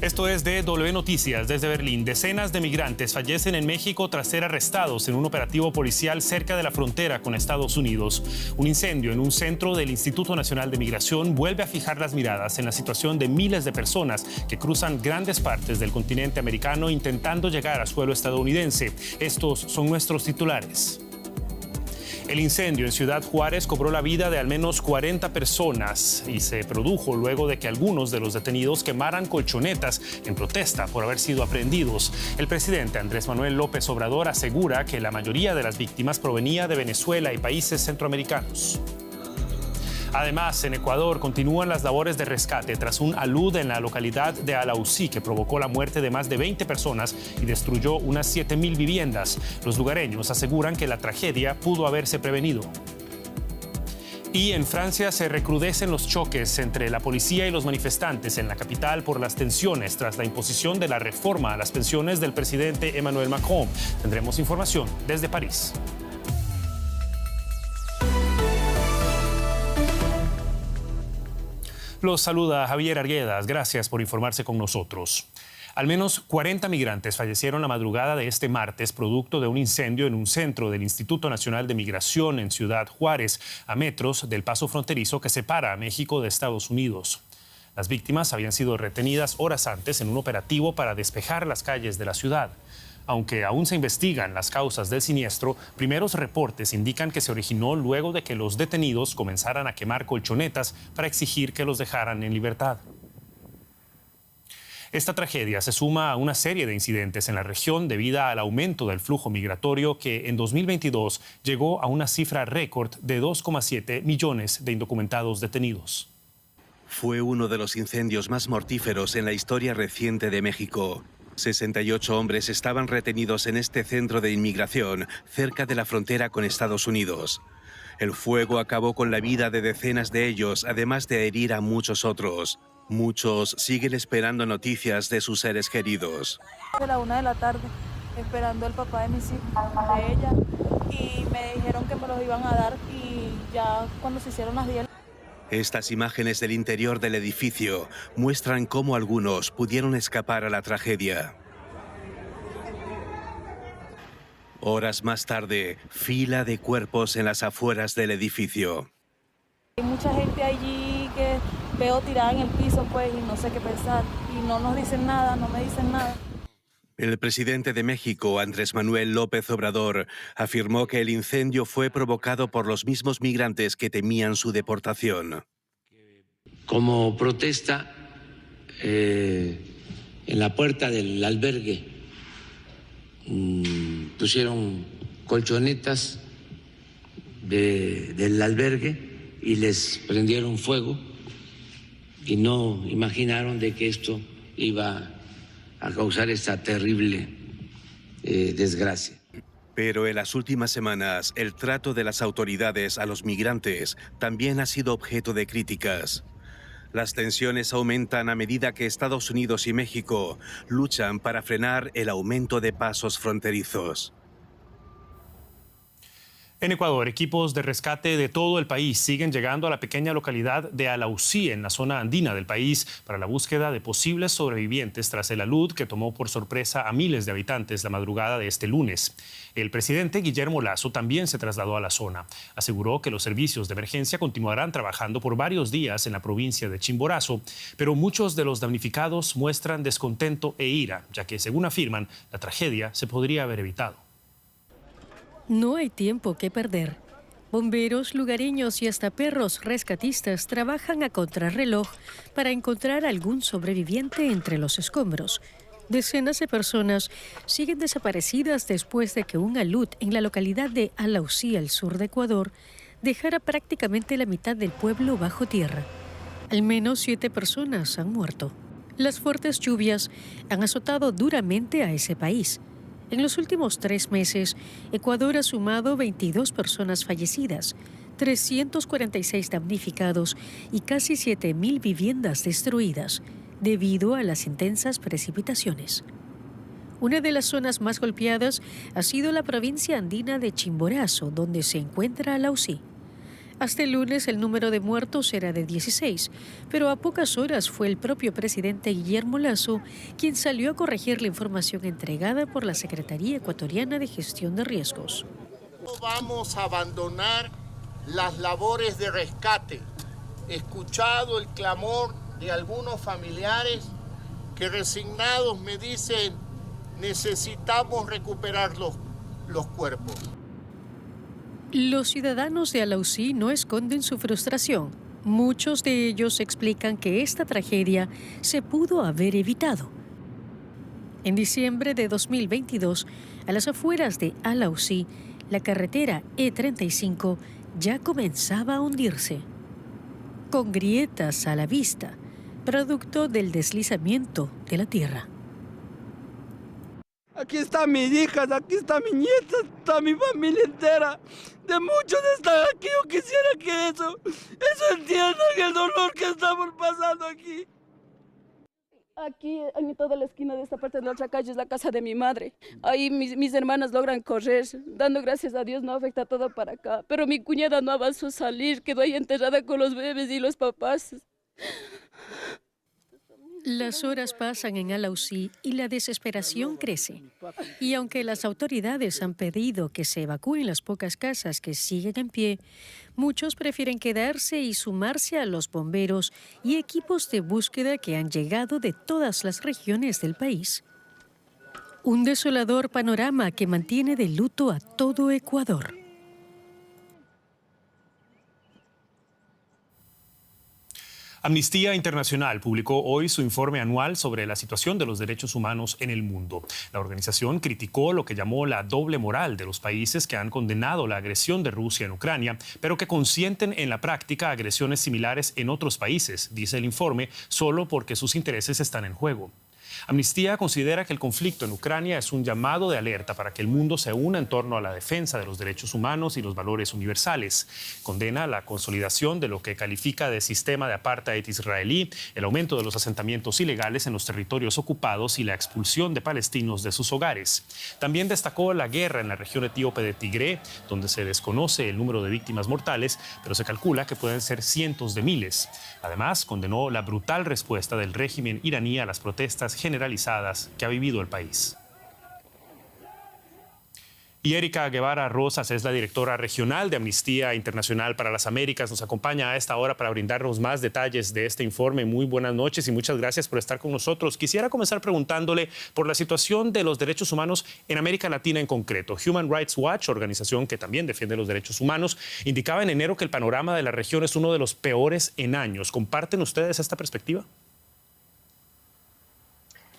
Esto es DW Noticias desde Berlín. Decenas de migrantes fallecen en México tras ser arrestados en un operativo policial cerca de la frontera con Estados Unidos. Un incendio en un centro del Instituto Nacional de Migración vuelve a fijar las miradas en la situación de miles de personas que cruzan grandes partes del continente americano intentando llegar a suelo estadounidense. Estos son nuestros titulares. El incendio en Ciudad Juárez cobró la vida de al menos 40 personas y se produjo luego de que algunos de los detenidos quemaran colchonetas en protesta por haber sido aprehendidos. El presidente Andrés Manuel López Obrador asegura que la mayoría de las víctimas provenía de Venezuela y países centroamericanos. Además, en Ecuador continúan las labores de rescate tras un alud en la localidad de Alausí que provocó la muerte de más de 20 personas y destruyó unas 7.000 viviendas. Los lugareños aseguran que la tragedia pudo haberse prevenido. Y en Francia se recrudecen los choques entre la policía y los manifestantes en la capital por las tensiones tras la imposición de la reforma a las pensiones del presidente Emmanuel Macron. Tendremos información desde París. Los saluda Javier Arguedas. Gracias por informarse con nosotros. Al menos 40 migrantes fallecieron la madrugada de este martes producto de un incendio en un centro del Instituto Nacional de Migración en Ciudad Juárez, a metros del paso fronterizo que separa a México de Estados Unidos. Las víctimas habían sido retenidas horas antes en un operativo para despejar las calles de la ciudad. Aunque aún se investigan las causas del siniestro, primeros reportes indican que se originó luego de que los detenidos comenzaran a quemar colchonetas para exigir que los dejaran en libertad. Esta tragedia se suma a una serie de incidentes en la región debido al aumento del flujo migratorio que en 2022 llegó a una cifra récord de 2,7 millones de indocumentados detenidos. Fue uno de los incendios más mortíferos en la historia reciente de México. 68 hombres estaban retenidos en este centro de inmigración, cerca de la frontera con Estados Unidos. El fuego acabó con la vida de decenas de ellos, además de herir a muchos otros. Muchos siguen esperando noticias de sus seres queridos. De la 1 de la tarde, esperando al papá de mis hijos, de ella, y me dijeron que me los iban a dar y ya cuando se hicieron las 10. Estas imágenes del interior del edificio muestran cómo algunos pudieron escapar a la tragedia. Horas más tarde, fila de cuerpos en las afueras del edificio. Hay mucha gente allí que veo tirada en el piso, pues, y no sé qué pensar. Y no nos dicen nada, no me dicen nada. El presidente de México, Andrés Manuel López Obrador, afirmó que el incendio fue provocado por los mismos migrantes que temían su deportación. Como protesta, en la puerta del albergue pusieron colchonetas del albergue y les prendieron fuego y no imaginaron de que esto iba a causar esta terrible desgracia. Pero en las últimas semanas, el trato de las autoridades a los migrantes también ha sido objeto de críticas. Las tensiones aumentan a medida que Estados Unidos y México luchan para frenar el aumento de pasos fronterizos. En Ecuador, equipos de rescate de todo el país siguen llegando a la pequeña localidad de Alausí, en la zona andina del país, para la búsqueda de posibles sobrevivientes tras el alud que tomó por sorpresa a miles de habitantes la madrugada de este lunes. El presidente Guillermo Lasso también se trasladó a la zona. Aseguró que los servicios de emergencia continuarán trabajando por varios días en la provincia de Chimborazo, pero muchos de los damnificados muestran descontento e ira, ya que, según afirman, la tragedia se podría haber evitado. No hay tiempo que perder. Bomberos, lugareños y hasta perros rescatistas trabajan a contrarreloj para encontrar algún sobreviviente entre los escombros. Decenas de personas siguen desaparecidas después de que un alud en la localidad de Alausí, al sur de Ecuador, dejara prácticamente la mitad del pueblo bajo tierra. Al menos 7 personas han muerto. Las fuertes lluvias han azotado duramente a ese país. En los últimos 3 meses, Ecuador ha sumado 22 personas fallecidas, 346 damnificados y casi 7.000 viviendas destruidas debido a las intensas precipitaciones. Una de las zonas más golpeadas ha sido la provincia andina de Chimborazo, donde se encuentra Alausí. Hasta el lunes el número de muertos era de 16, pero a pocas horas fue el propio presidente Guillermo Lasso quien salió a corregir la información entregada por la Secretaría Ecuatoriana de Gestión de Riesgos. No vamos a abandonar las labores de rescate. He escuchado el clamor de algunos familiares que resignados me dicen: necesitamos recuperar los cuerpos. Los ciudadanos de Alausí no esconden su frustración. Muchos de ellos explican que esta tragedia se pudo haber evitado. En diciembre de 2022, a las afueras de Alausí, la carretera E35 ya comenzaba a hundirse, con grietas a la vista, producto del deslizamiento de la tierra. Aquí están mis hijas, aquí está mi nieta, está mi familia entera. De muchos están aquí, yo quisiera que eso entiendan el dolor que estamos pasando aquí. Aquí, en toda la esquina de esta parte de la otra calle, es la casa de mi madre. Ahí mis hermanas logran correr, dando gracias a Dios no afecta todo para acá. Pero mi cuñada no avanzó a salir, quedó ahí enterrada con los bebés y los papás. Las horas pasan en Alausí y la desesperación crece. Y aunque las autoridades han pedido que se evacúen las pocas casas que siguen en pie, muchos prefieren quedarse y sumarse a los bomberos y equipos de búsqueda que han llegado de todas las regiones del país. Un desolador panorama que mantiene de luto a todo Ecuador. Amnistía Internacional publicó hoy su informe anual sobre la situación de los derechos humanos en el mundo. La organización criticó lo que llamó la doble moral de los países que han condenado la agresión de Rusia en Ucrania, pero que consienten en la práctica agresiones similares en otros países, dice el informe, solo porque sus intereses están en juego. Amnistía considera que el conflicto en Ucrania es un llamado de alerta para que el mundo se una en torno a la defensa de los derechos humanos y los valores universales. Condena la consolidación de lo que califica de sistema de apartheid israelí, el aumento de los asentamientos ilegales en los territorios ocupados y la expulsión de palestinos de sus hogares. También destacó la guerra en la región etíope de Tigré, donde se desconoce el número de víctimas mortales, pero se calcula que pueden ser cientos de miles. Además, condenó la brutal respuesta del régimen iraní a las protestas generalizadas que ha vivido el país. Y Erika Guevara Rosas es la directora regional de Amnistía Internacional para las Américas. Nos acompaña a esta hora para brindarnos más detalles de este informe. Muy buenas noches y muchas gracias por estar con nosotros. Quisiera comenzar preguntándole por la situación de los derechos humanos en América Latina en concreto. Human Rights Watch, organización que también defiende los derechos humanos, indicaba en enero que el panorama de la región es uno de los peores en años. ¿Comparten ustedes esta perspectiva?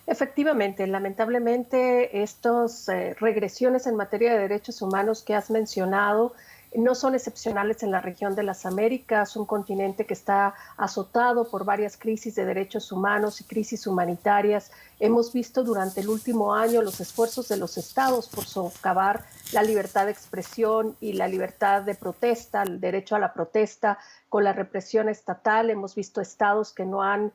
Efectivamente, lamentablemente estas regresiones en materia de derechos humanos que has mencionado no son excepcionales en la región de las Américas, un continente que está azotado por varias crisis de derechos humanos y crisis humanitarias. Hemos visto durante el último año los esfuerzos de los estados por socavar la libertad de expresión y la libertad de protesta, el derecho a la protesta con la represión estatal. Hemos visto estados que no han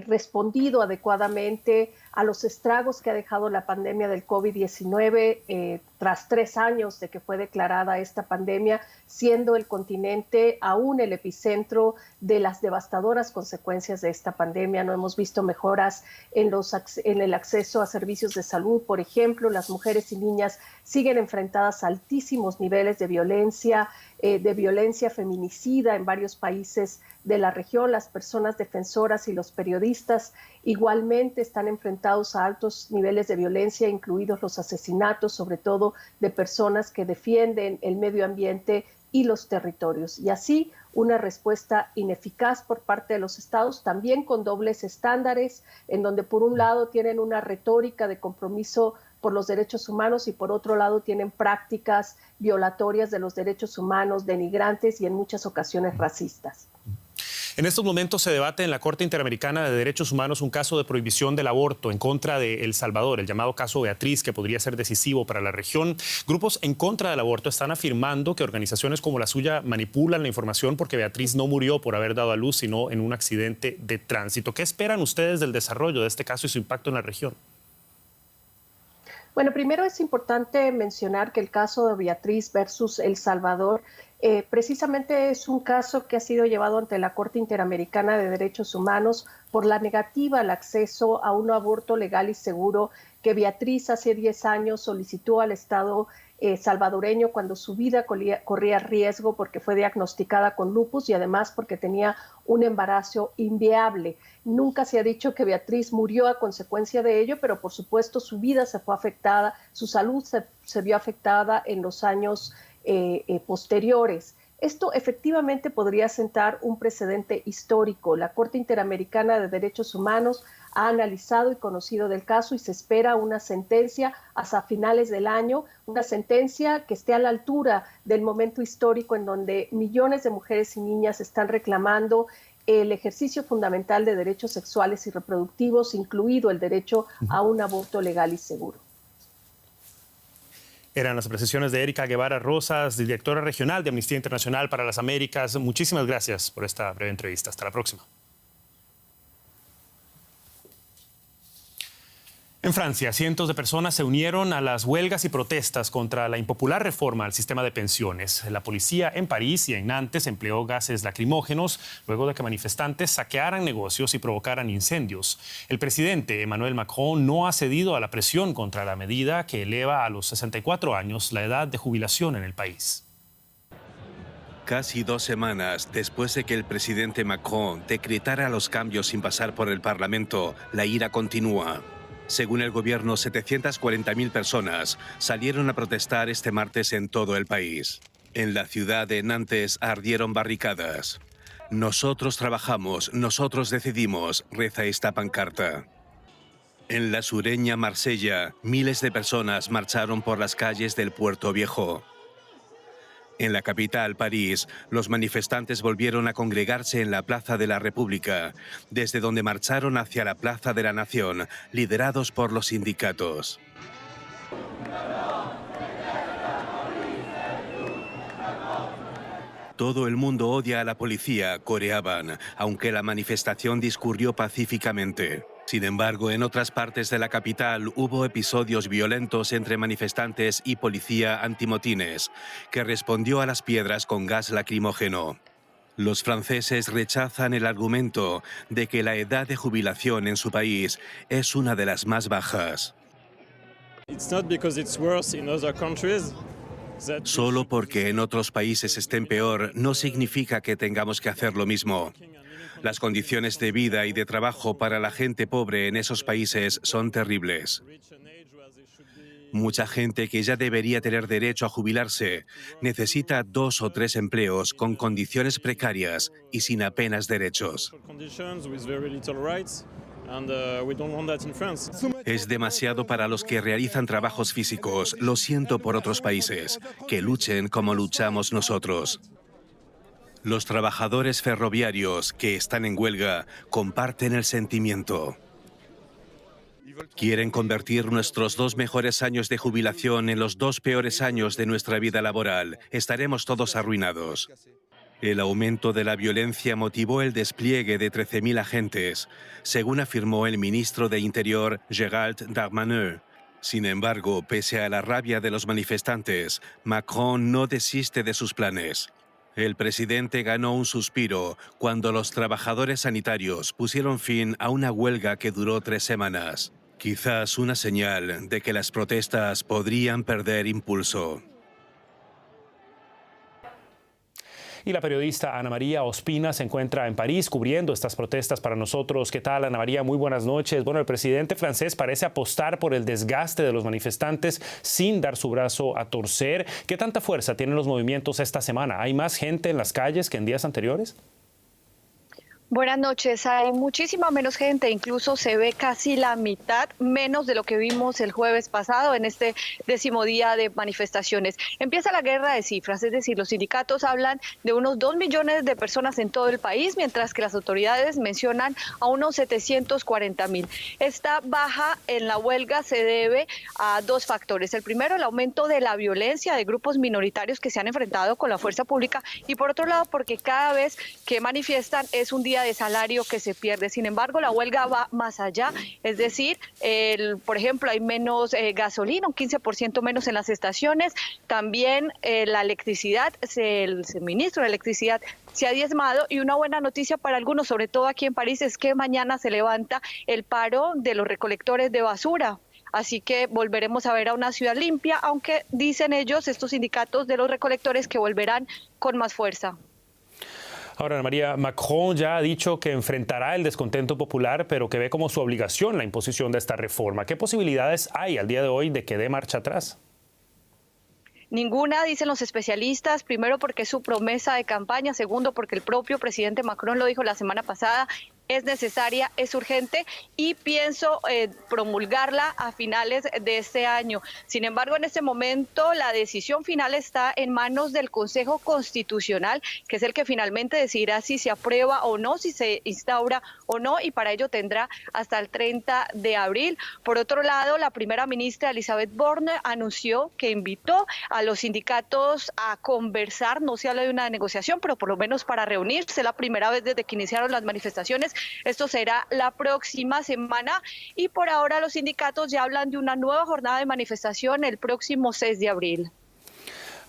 respondido adecuadamente a los estragos que ha dejado la pandemia del COVID-19 tras 3 años de que fue declarada esta pandemia, siendo el continente aún el epicentro de las devastadoras consecuencias de esta pandemia. No hemos visto mejoras en el acceso a servicios de salud. Por ejemplo, las mujeres y niñas siguen enfrentadas a altísimos niveles de violencia feminicida en varios países de la región. Las personas defensoras y los periodistas igualmente están enfrentados a altos niveles de violencia, incluidos los asesinatos, sobre todo de personas que defienden el medio ambiente y los territorios. Y así una respuesta ineficaz por parte de los estados, también con dobles estándares, en donde por un lado tienen una retórica de compromiso por los derechos humanos y por otro lado tienen prácticas violatorias de los derechos humanos, denigrantes y en muchas ocasiones racistas. En estos momentos se debate en la Corte Interamericana de Derechos Humanos un caso de prohibición del aborto en contra de El Salvador, el llamado caso Beatriz, que podría ser decisivo para la región. Grupos en contra del aborto están afirmando que organizaciones como la suya manipulan la información porque Beatriz no murió por haber dado a luz, sino en un accidente de tránsito. ¿Qué esperan ustedes del desarrollo de este caso y su impacto en la región? Bueno, primero es importante mencionar que el caso de Beatriz versus El Salvador precisamente es un caso que ha sido llevado ante la Corte Interamericana de Derechos Humanos por la negativa al acceso a un aborto legal y seguro que Beatriz hace 10 años solicitó al Estado salvadoreño cuando su vida corría riesgo porque fue diagnosticada con lupus y además porque tenía un embarazo inviable. Nunca se ha dicho que Beatriz murió a consecuencia de ello, pero por supuesto su vida se fue afectada, su salud se vio afectada en los años posteriores. Esto efectivamente podría sentar un precedente histórico. La Corte Interamericana de Derechos Humanos ha analizado y conocido del caso y se espera una sentencia hasta finales del año, una sentencia que esté a la altura del momento histórico en donde millones de mujeres y niñas están reclamando el ejercicio fundamental de derechos sexuales y reproductivos, incluido el derecho a un aborto legal y seguro. Eran las apreciaciones de Erika Guevara Rosas, directora regional de Amnistía Internacional para las Américas. Muchísimas gracias por esta breve entrevista. Hasta la próxima. En Francia, cientos de personas se unieron a las huelgas y protestas contra la impopular reforma al sistema de pensiones. La policía en París y en Nantes empleó gases lacrimógenos luego de que manifestantes saquearan negocios y provocaran incendios. El presidente Emmanuel Macron no ha cedido a la presión contra la medida que eleva a los 64 años la edad de jubilación en el país. Casi 2 semanas después de que el presidente Macron decretara los cambios sin pasar por el Parlamento, la ira continúa. Según el gobierno, 740.000 personas salieron a protestar este martes en todo el país. En la ciudad de Nantes ardieron barricadas. Nosotros trabajamos, nosotros decidimos, reza esta pancarta. En la sureña Marsella, miles de personas marcharon por las calles del Puerto Viejo. En la capital, París, los manifestantes volvieron a congregarse en la Plaza de la República, desde donde marcharon hacia la Plaza de la Nación, liderados por los sindicatos. Todo el mundo odia a la policía, coreaban, aunque la manifestación discurrió pacíficamente. Sin embargo, en otras partes de la capital hubo episodios violentos entre manifestantes y policía antimotines, que respondió a las piedras con gas lacrimógeno. Los franceses rechazan el argumento de que la edad de jubilación en su país es una de las más bajas. Solo porque en otros países estén peor no significa que tengamos que hacer lo mismo. Las condiciones de vida y de trabajo para la gente pobre en esos países son terribles. Mucha gente que ya debería tener derecho a jubilarse necesita 2 o 3 empleos con condiciones precarias y sin apenas derechos. Es demasiado para los que realizan trabajos físicos. Lo siento por otros países. Que luchen como luchamos nosotros. Los trabajadores ferroviarios que están en huelga comparten el sentimiento. Quieren convertir nuestros 2 mejores años de jubilación en los 2 peores años de nuestra vida laboral. Estaremos todos arruinados. El aumento de la violencia motivó el despliegue de 13.000 agentes, según afirmó el ministro de Interior, Gérald Darmanin. Sin embargo, pese a la rabia de los manifestantes, Macron no desiste de sus planes. El presidente ganó un suspiro cuando los trabajadores sanitarios pusieron fin a una huelga que duró 3 semanas. Quizás una señal de que las protestas podrían perder impulso. Y la periodista Ana María Ospina se encuentra en París cubriendo estas protestas para nosotros. ¿Qué tal, Ana María? Muy buenas noches. Bueno, el presidente francés parece apostar por el desgaste de los manifestantes sin dar su brazo a torcer. ¿Qué tanta fuerza tienen los movimientos esta semana? ¿Hay más gente en las calles que en días anteriores? Buenas noches. Hay muchísima menos gente, incluso se ve casi la mitad menos de lo que vimos el jueves pasado en este 10º día de manifestaciones. Empieza la guerra de cifras, es decir, los sindicatos hablan de unos 2 millones de personas en todo el país, mientras que las autoridades mencionan a unos 740.000. Esta baja en la huelga se debe a 2 factores. El primero, el aumento de la violencia de grupos minoritarios que se han enfrentado con la fuerza pública y por otro lado, porque cada vez que manifiestan es un día de salario que se pierde. Sin embargo, la huelga va más allá, es decir, por ejemplo, hay menos gasolina, un 15% menos en las estaciones, también la electricidad, el suministro de electricidad se ha diezmado, y una buena noticia para algunos, sobre todo aquí en París, es que mañana se levanta el paro de los recolectores de basura. Así que volveremos a ver a una ciudad limpia, aunque dicen ellos, estos sindicatos de los recolectores, que volverán con más fuerza. Ahora, Ana María, Macron ya ha dicho que enfrentará el descontento popular, pero que ve como su obligación la imposición de esta reforma. ¿Qué posibilidades hay al día de hoy de que dé marcha atrás? Ninguna, dicen los especialistas, primero porque es su promesa de campaña, segundo porque el propio presidente Macron lo dijo la semana pasada, es necesaria, es urgente, y pienso promulgarla a finales de este año. Sin embargo, en este momento la decisión final está en manos del Consejo Constitucional, que es el que finalmente decidirá si se aprueba o no, si se instaura o no, y para ello tendrá hasta el 30 de abril. Por otro lado, la primera ministra Elisabeth Borne anunció que invitó a los sindicatos a conversar, no se habla de una negociación, pero por lo menos para reunirse, la primera vez desde que iniciaron las manifestaciones. Esto será la próxima semana, y por ahora los sindicatos ya hablan de una nueva jornada de manifestación el próximo 6 de abril.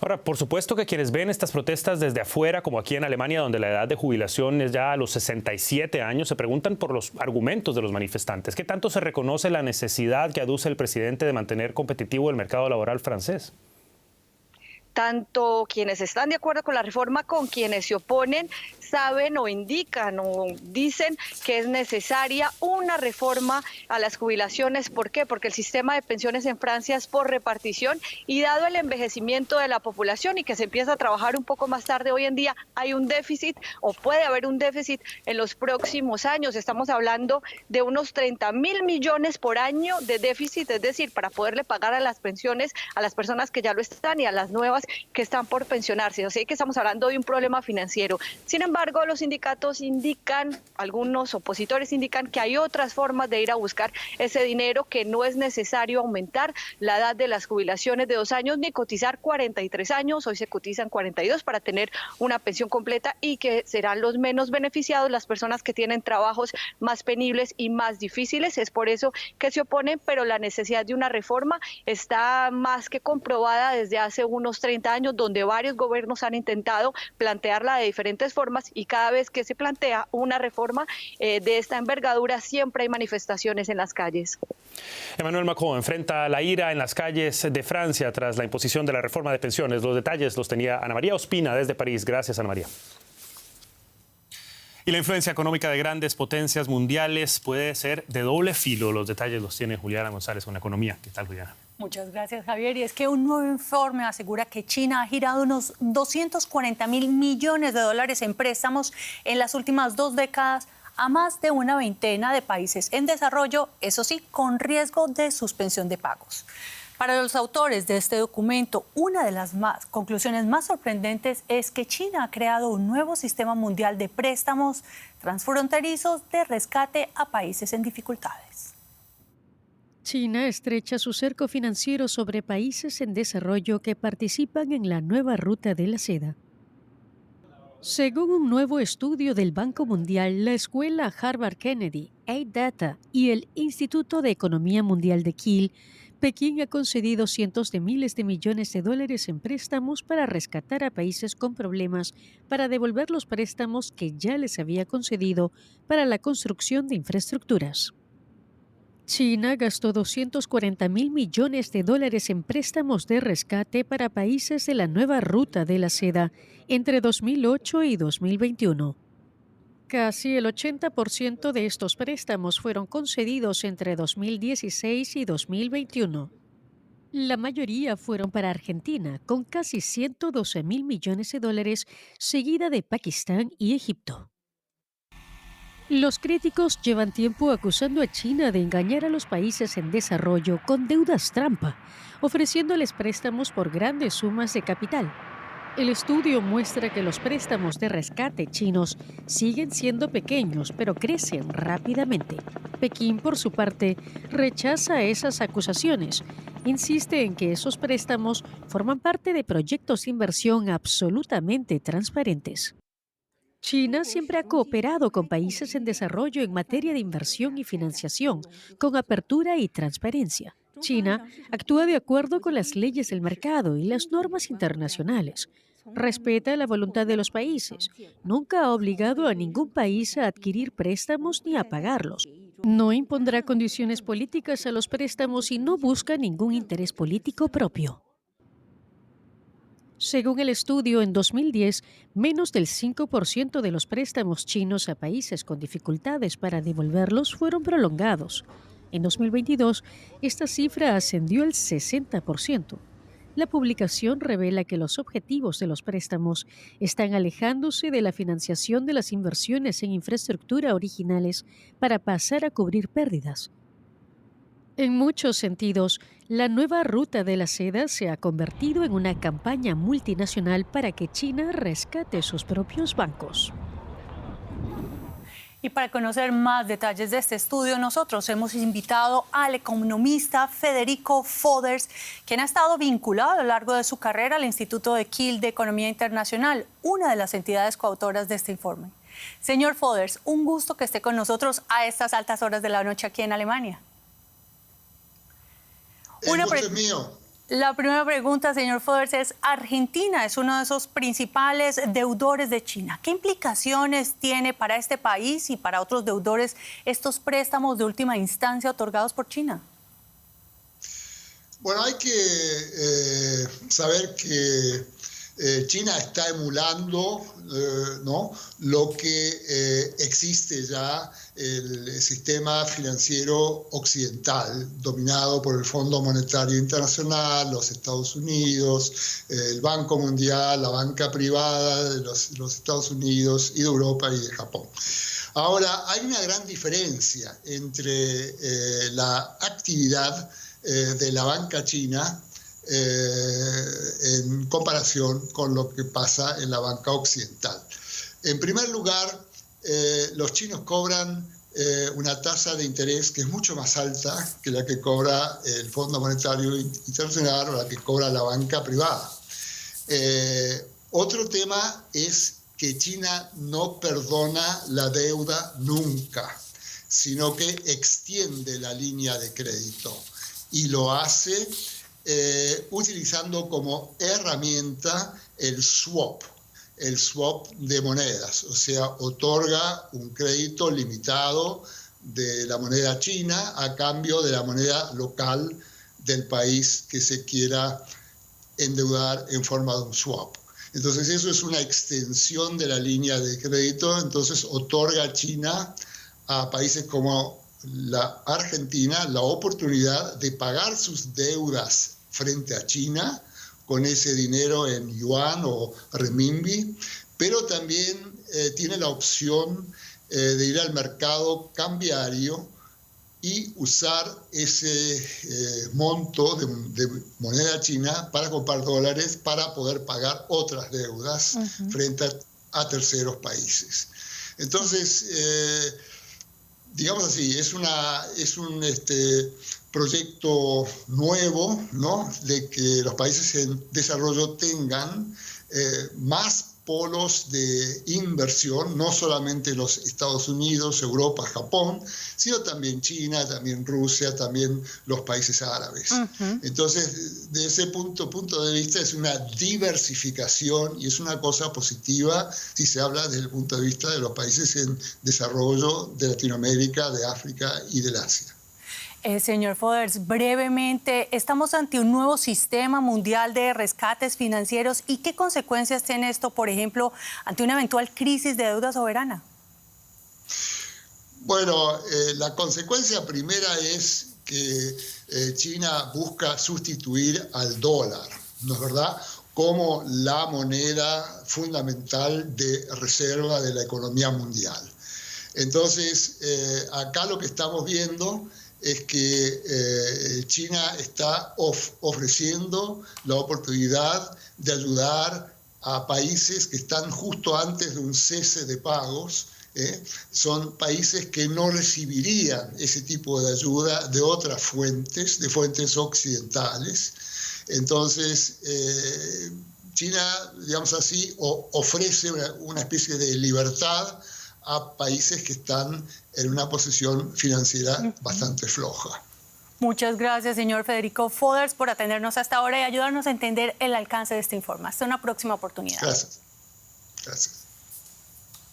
Ahora, por supuesto que quienes ven estas protestas desde afuera, como aquí en Alemania, donde la edad de jubilación es ya a los 67 años, se preguntan por los argumentos de los manifestantes. ¿Qué tanto se reconoce la necesidad que aduce el presidente de mantener competitivo el mercado laboral francés? Tanto quienes están de acuerdo con la reforma como quienes se oponen saben o indican o dicen que es necesaria una reforma a las jubilaciones. ¿Por qué? Porque el sistema de pensiones en Francia es por repartición, y dado el envejecimiento de la población y que se empieza a trabajar un poco más tarde hoy en día, hay un déficit, o puede haber un déficit en los próximos años. Estamos hablando de unos 30.000 millones por año de déficit, es decir, para poderle pagar a las pensiones a las personas que ya lo están y a las nuevas que están por pensionarse. Así que estamos hablando de un problema financiero. Sin embargo, los sindicatos indican, algunos opositores indican que hay otras formas de ir a buscar ese dinero, que no es necesario aumentar la edad de las jubilaciones de 2 años ni cotizar 43 años, hoy se cotizan 42 para tener una pensión completa, y que serán los menos beneficiados las personas que tienen trabajos más penibles y más difíciles. Es por eso que se oponen, pero la necesidad de una reforma está más que comprobada desde hace unos 30 años, donde varios gobiernos han intentado plantearla de diferentes formas, y cada vez que se plantea una reforma de esta envergadura siempre hay manifestaciones en las calles. Emmanuel Macron enfrenta la ira en las calles de Francia tras la imposición de la reforma de pensiones. Los detalles los tenía Ana María Ospina desde París. Gracias, Ana María. Y la influencia económica de grandes potencias mundiales puede ser de doble filo. Los detalles los tiene Juliana González con la economía. ¿Qué tal, Juliana? Muchas gracias, Javier. Y es que un nuevo informe asegura que China ha girado unos 240.000 millones de dólares en préstamos en las últimas 2 décadas a más de una veintena de países en desarrollo, eso sí, con riesgo de suspensión de pagos. Para los autores de este documento, una de las conclusiones más sorprendentes es que China ha creado un nuevo sistema mundial de préstamos transfronterizos de rescate a países en dificultades. China estrecha su cerco financiero sobre países en desarrollo que participan en la nueva ruta de la seda. Según un nuevo estudio del Banco Mundial, la escuela Harvard Kennedy, A-Data y el Instituto de Economía Mundial de Kiel, Pekín ha concedido cientos de miles de millones de dólares en préstamos para rescatar a países con problemas para devolver los préstamos que ya les había concedido para la construcción de infraestructuras. China gastó 240.000 millones de dólares en préstamos de rescate para países de la nueva ruta de la seda entre 2008 y 2021. Casi el 80% de estos préstamos fueron concedidos entre 2016 y 2021. La mayoría fueron para Argentina, con casi 112.000 millones de dólares, seguida de Pakistán y Egipto. Los críticos llevan tiempo acusando a China de engañar a los países en desarrollo con deudas trampa, ofreciéndoles préstamos por grandes sumas de capital. El estudio muestra que los préstamos de rescate chinos siguen siendo pequeños, pero crecen rápidamente. Pekín, por su parte, rechaza esas acusaciones. Insiste en que esos préstamos forman parte de proyectos de inversión absolutamente transparentes. China siempre ha cooperado con países en desarrollo en materia de inversión y financiación, con apertura y transparencia. China actúa de acuerdo con las leyes del mercado y las normas internacionales. Respeta la voluntad de los países. Nunca ha obligado a ningún país a adquirir préstamos ni a pagarlos. No impondrá condiciones políticas a los préstamos y no busca ningún interés político propio. Según el estudio, en 2010, menos del 5% de los préstamos chinos a países con dificultades para devolverlos fueron prolongados. En 2022, esta cifra ascendió al 60%. La publicación revela que los objetivos de los préstamos están alejándose de la financiación de las inversiones en infraestructura originales para pasar a cubrir pérdidas. En muchos sentidos, la nueva ruta de la seda se ha convertido en una campaña multinacional para que China rescate sus propios bancos. Y para conocer más detalles de este estudio, nosotros hemos invitado al economista Federico Foders, quien ha estado vinculado a lo largo de su carrera al Instituto de Kiel de Economía Internacional, una de las entidades coautoras de este informe. Señor Foders, un gusto que esté con nosotros a estas altas horas de la noche aquí en Alemania. La primera pregunta, señor Foders, es: Argentina es uno de esos principales deudores de China. ¿Qué implicaciones tiene para este país y para otros deudores estos préstamos de última instancia otorgados por China? Bueno, hay que saber que China está emulando ¿no?, lo que existe ya, el sistema financiero occidental, dominado por el Fondo Monetario Internacional, los Estados Unidos, el Banco Mundial, la banca privada de los Estados Unidos y de Europa y de Japón. Ahora, hay una gran diferencia entre la actividad de la banca china en comparación con lo que pasa en la banca occidental. En primer lugar, los chinos cobran una tasa de interés que es mucho más alta que la que cobra el Fondo Monetario Internacional o la que cobra la banca privada. Otro tema es que China no perdona la deuda nunca, sino que extiende la línea de crédito y lo hace utilizando como herramienta el swap de monedas, o sea, otorga un crédito limitado de la moneda china a cambio de la moneda local del país que se quiera endeudar en forma de un swap. Entonces eso es una extensión de la línea de crédito, entonces otorga a China a países como la Argentina la oportunidad de pagar sus deudas frente a China con ese dinero en yuan o renminbi, pero también tiene la opción de ir al mercado cambiario y usar ese monto de moneda china para comprar dólares para poder pagar otras deudas frente a terceros países. Entonces, digamos así, es un proyecto nuevo, ¿no?, de que los países en desarrollo tengan más polos de inversión, no solamente los Estados Unidos, Europa, Japón, sino también China, también Rusia, también los países árabes. Entonces, de ese punto de vista es una diversificación y es una cosa positiva si se habla desde el punto de vista de los países en desarrollo de Latinoamérica, de África y del Asia. Señor Foders, brevemente, estamos ante un nuevo sistema mundial de rescates financieros. ¿Y qué consecuencias tiene esto, por ejemplo, ante una eventual crisis de deuda soberana? Bueno, la consecuencia primera es que China busca sustituir al dólar, ¿no es verdad?, como la moneda fundamental de reserva de la economía mundial. Entonces, acá lo que estamos viendo es que China está ofreciendo la oportunidad de ayudar a países que están justo antes de un cese de pagos. Son países que no recibirían ese tipo de ayuda de otras fuentes, de fuentes occidentales. Entonces, China, digamos así, ofrece una especie de libertad a países que están en una posición financiera bastante floja. Muchas gracias, señor Federico Foders, por atendernos hasta ahora y ayudarnos a entender el alcance de este informe. Hasta una próxima oportunidad. Gracias. Gracias.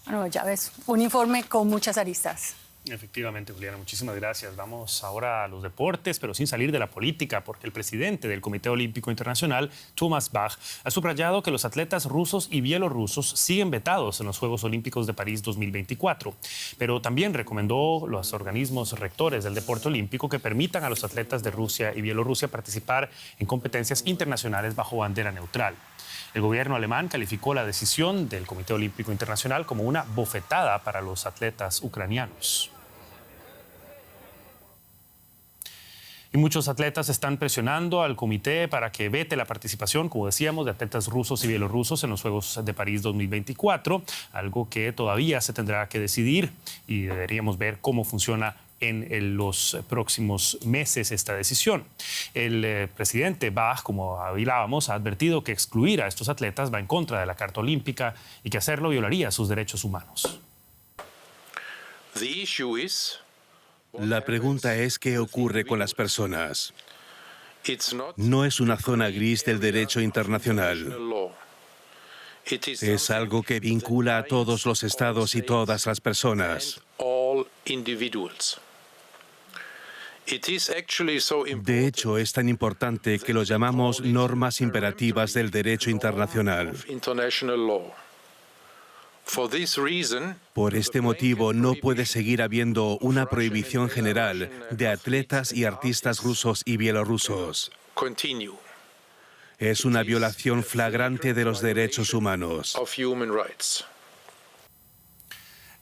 Bueno, ya ves, un informe con muchas aristas. Efectivamente, Juliana, muchísimas gracias. Vamos ahora a los deportes, pero sin salir de la política, porque el presidente del Comité Olímpico Internacional, Thomas Bach, ha subrayado que los atletas rusos y bielorrusos siguen vetados en los Juegos Olímpicos de París 2024. Pero también recomendó los organismos rectores del deporte olímpico que permitan a los atletas de Rusia y Bielorrusia participar en competencias internacionales bajo bandera neutral. El gobierno alemán calificó la decisión del Comité Olímpico Internacional como una bofetada para los atletas ucranianos. Y muchos atletas están presionando al comité para que vete la participación, como decíamos, de atletas rusos y bielorrusos en los Juegos de París 2024, algo que todavía se tendrá que decidir y deberíamos ver cómo funciona en los próximos meses esta decisión. El presidente Bach, como hablábamos, ha advertido que excluir a estos atletas va en contra de la Carta Olímpica y que hacerlo violaría sus derechos humanos. La pregunta es qué ocurre con las personas. No es una zona gris del derecho internacional. Es algo que vincula a todos los estados y todas las personas. De hecho, es tan importante que lo llamamos normas imperativas del derecho internacional. Por este motivo, no puede seguir habiendo una prohibición general de atletas y artistas rusos y bielorrusos. Es una violación flagrante de los derechos humanos.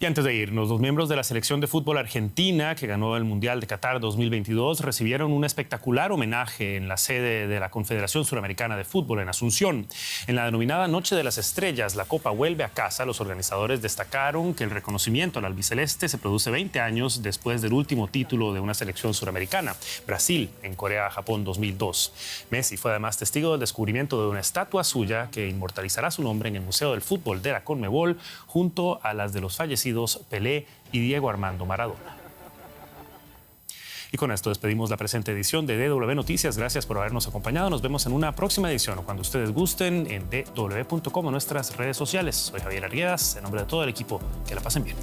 Y antes de irnos, los miembros de la selección de fútbol argentina que ganó el Mundial de Qatar 2022 recibieron un espectacular homenaje en la sede de la Confederación Suramericana de Fútbol en Asunción. En la denominada Noche de las Estrellas, la Copa vuelve a casa. Los organizadores destacaron que el reconocimiento al albiceleste se produce 20 años después del último título de una selección suramericana, Brasil, en Corea-Japón 2002. Messi fue además testigo del descubrimiento de una estatua suya que inmortalizará su nombre en el Museo del Fútbol de la Conmebol junto a las de los fallecidos Pelé y Diego Armando Maradona. Y con esto despedimos la presente edición de DW Noticias. Gracias por habernos acompañado. Nos vemos en una próxima edición o cuando ustedes gusten en dw.com o nuestras redes sociales. Soy Javier Arguedas, en nombre de todo el equipo. Que la pasen bien.